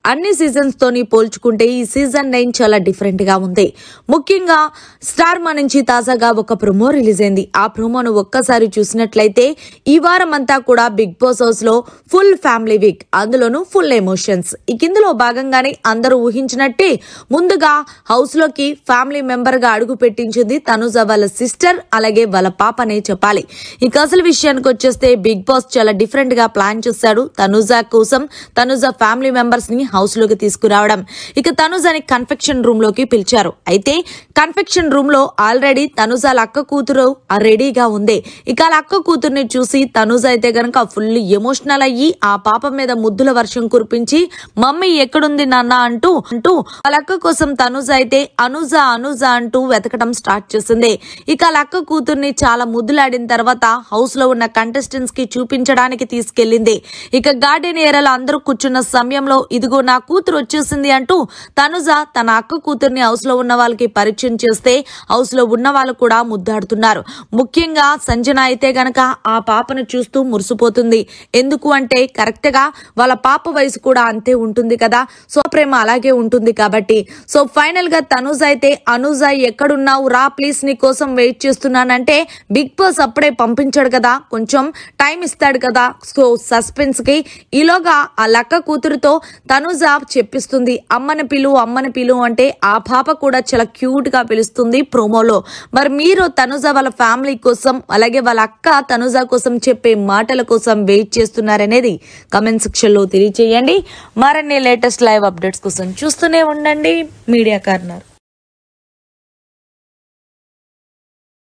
అన్ని సీజన్స్ తోని పోల్చుకుంటే ఈ సీజన్ 9 చాలా డిఫరెంట్ గా ఉంది. ముఖ్యంగా స్టార్ మా నుంచి తాజాగా ఒక ప్రోమో రిలీజ్ అయింది. ఆ ప్రోమోను ఒక్కసారి చూసినట్లయితే ఈ వారం అంతా కూడా బిగ్ బాస్ హౌస్ లో ఫుల్ ఫ్యామిలీ వీక్, అందులోనూ ఫుల్ ఎమోషన్స్. ఇందులో భాగంగానే అందరూ ఊహించినట్టే ముందుగా హౌస్ లోకి ఫ్యామిలీ మెంబర్ గా అడుగు పెట్టించింది తనుజ వాళ్ళ సిస్టర్, అలాగే వాళ్ళ పాపనే చెప్పాలి. ఇక అసలు విషయానికి వచ్చేస్తే బిగ్ బాస్ చాలా డిఫరెంట్ గా ప్లాన్ చేశాడు తనుజ కోసం. తనుజ ఫ్యామిలీ మెంబర్స్ ని హౌస్ లోకి తీసుకురావడం. ఇక తనుజని కన్ఫెక్షన్ రూమ్ లోకి పిలిచారు. అయితే కన్ఫెక్షన్ రూమ్ లో ఆల్రెడీ తనుజ అక్క కూతురు రెడీగా ఉంది. ఇక అక్క కూతుర్ని చూసి తనుజ అయితే గనక ఫుల్ ఎమోషనల్ అయ్యి ఆ పాప మీద ముద్దుల వర్షం కురిపించి మమ్మీ ఎక్కడుంది నాన్న అంటూ వాళ్ళ అక్క కోసం తనుజ అయితే అనుజ అంటూ వెతకడం స్టార్ట్ చేసింది. ఇక అక్క కూతుర్ని చాలా ముద్దులాడిన తర్వాత హౌస్ లో ఉన్న కంటెస్టెంట్స్ కి చూపించడానికి తీసుకెళ్లింది. ఇక గార్డెన్ ఏరియాలో అందరూ కూర్చున్న సమయంలో ఇదిగో నా కూతురు వచ్చేసింది అంటూ తనుజ తన అక్క కూతుర్ని హౌస్ లో ఉన్న వాళ్ళకి పరిచయం చేస్తే హౌస్ లో ఉన్న వాళ్ళు కూడా ముద్దాడుతున్నారు. ముఖ్యంగా సంజన అయితే గనక ఆ పాపను చూస్తూ మురిసిపోతుంది. ఎందుకు అంటే కరెక్ట్ గా వాళ్ళ పాప వయసు కూడా అంతే ఉంటుంది కదా, సో ప్రేమ అలాగే ఉంటుంది కాబట్టి. సో ఫైనల్ గా తనుజ అయితే అనుజ ఎక్కడున్నావు రా ప్లీజ్ నీ కోసం వెయిట్ చేస్తున్నానంటే బిగ్ బాస్ అప్పుడే పంపించాడు కదా, కొంచెం టైం ఇస్తాడు కదా. సో సస్పెన్స్ కి ఈలోగా ఆ లక్క కూతురుతో తనుజ చెప్పిస్తుంది అమ్మని పిలు అంటే ఆ పాప కూడా చాలా క్యూట్ గా పిలుస్తుంది ప్రోమోలో. మరి మీరు తనుజ వాళ్ళ ఫ్యామిలీ కోసం అలాగే వాళ్ళ అక్క తనుజ కోసం చెప్పే మాటల కోసం వెయిట్ చేస్తున్నారనేది కమెంట్ సెక్షన్ లో తెలియజేయండి. మరిన్ని లేటెస్ట్ లైవ్ అప్డేట్స్ కోసం చూస్తూనే ఉండండి మీడియా కార్నర్.